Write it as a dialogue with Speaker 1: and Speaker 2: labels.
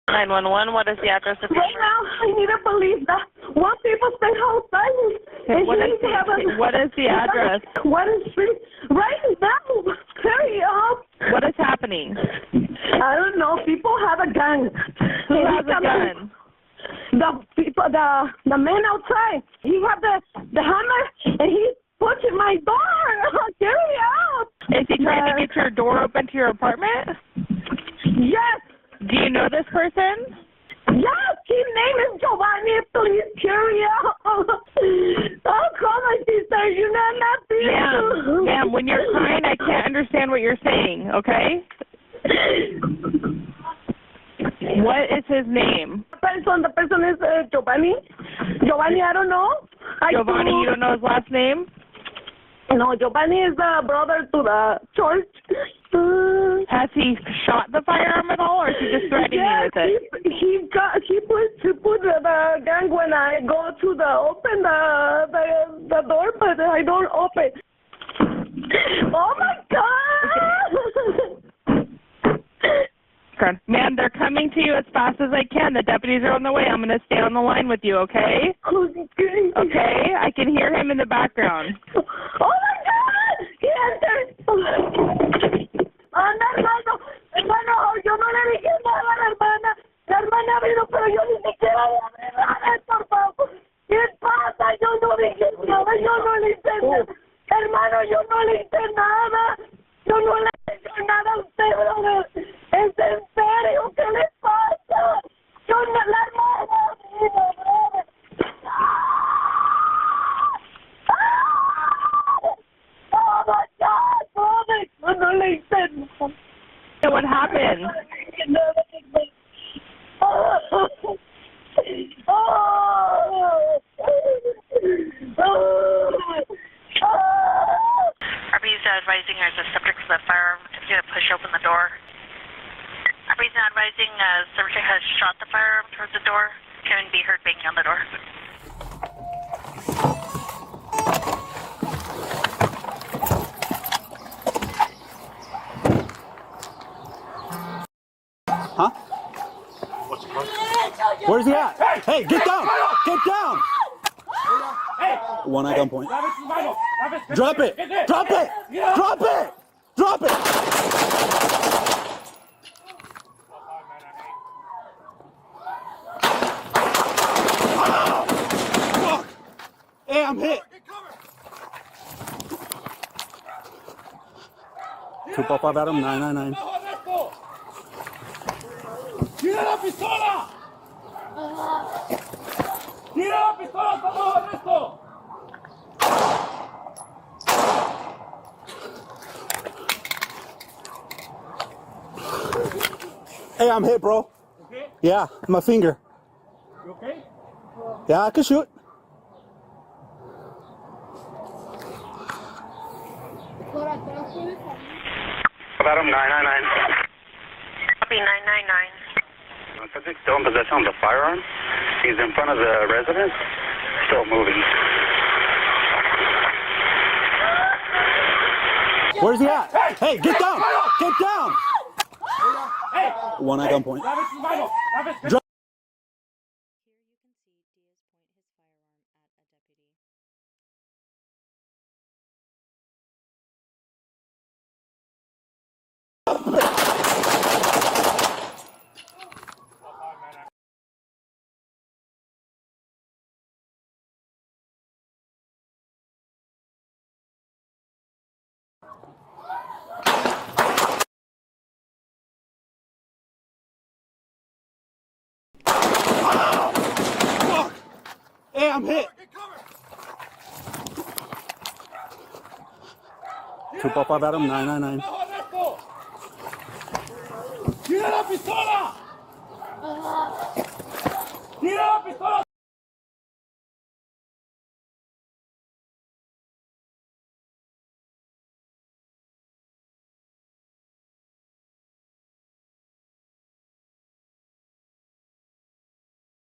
Speaker 1: 911, what is the address of your...
Speaker 2: Right now, I need a police. One people stay outside.
Speaker 1: Okay, what is the address?
Speaker 2: What is street? Right now, hurry up.
Speaker 1: What is happening?
Speaker 2: I don't know. People have a gun.
Speaker 1: Who has a gun?
Speaker 2: The man outside. He have the hammer and he's pushing my door. Hurry up.
Speaker 1: Is he trying to get your door open to your apartment?
Speaker 2: Yes.
Speaker 1: Do you know this person?
Speaker 2: Yes, his name is Giovani. Please hurry up. Oh, call my sister. You know nothing.
Speaker 1: Ma'am, when you're crying, I can't understand what you're saying, okay? What is his name?
Speaker 2: The person is Giovani. Giovani, I don't know.
Speaker 1: Giovani, you don't know his last name?
Speaker 2: No, Giovani is the brother to the church.
Speaker 1: Has he shot the firearm at all, or is he just threatening me with it?
Speaker 2: He put the gun when I go to open the door, but I don't open. Oh my God!
Speaker 1: Ma'am, they're coming to you as fast as I can. The deputies are on the way. I'm going to stay on the line with you, okay? Okay? I can hear him in the background.
Speaker 2: Oh my God! He entered! Hermano, yo no le dije nada a la hermana. La hermana vino, pero yo ni siquiera le hablé nada, por favor. ¿Qué pasa? Yo no dije nada, yo no le hice nada. Hermano, yo no le hice nada. Yo no le he hecho nada a usted, brother. ¿Es en serio? ¿Qué le pasa? Yo no, la hermana vino, brother. Oh my God, brother. Yo no le hice nada.
Speaker 1: What happened?
Speaker 3: Deputies advising there's a subject with a firearm. It's going to push open the door. Deputies advising subject has shot the firearm towards the door. Can be heard banging on the door.
Speaker 4: Huh? Where's he at? Hey, get down! Get down! One at gunpoint. Drop it! Drop it! Drop it! Drop it! Fuck! Hey, I'm hit! Two pop up at him, 999.
Speaker 5: ¡Tira la pistola! ¡Tira la pistola! ¡Estamos en esto!
Speaker 4: Hey, I'm hit, bro.
Speaker 5: Okay?
Speaker 4: Yeah, my finger.
Speaker 5: You okay?
Speaker 4: Yeah, I can shoot.
Speaker 6: About him, 999.
Speaker 3: Copy 999.
Speaker 6: Subject still in possession of the firearm. He's in front of the residence, still moving.
Speaker 4: Where's he at? Hey, get down! Get down! One at gunpoint. Drop. Hey, I'm hit. Two pop up at him, 999.
Speaker 5: ¡Tira la pistola!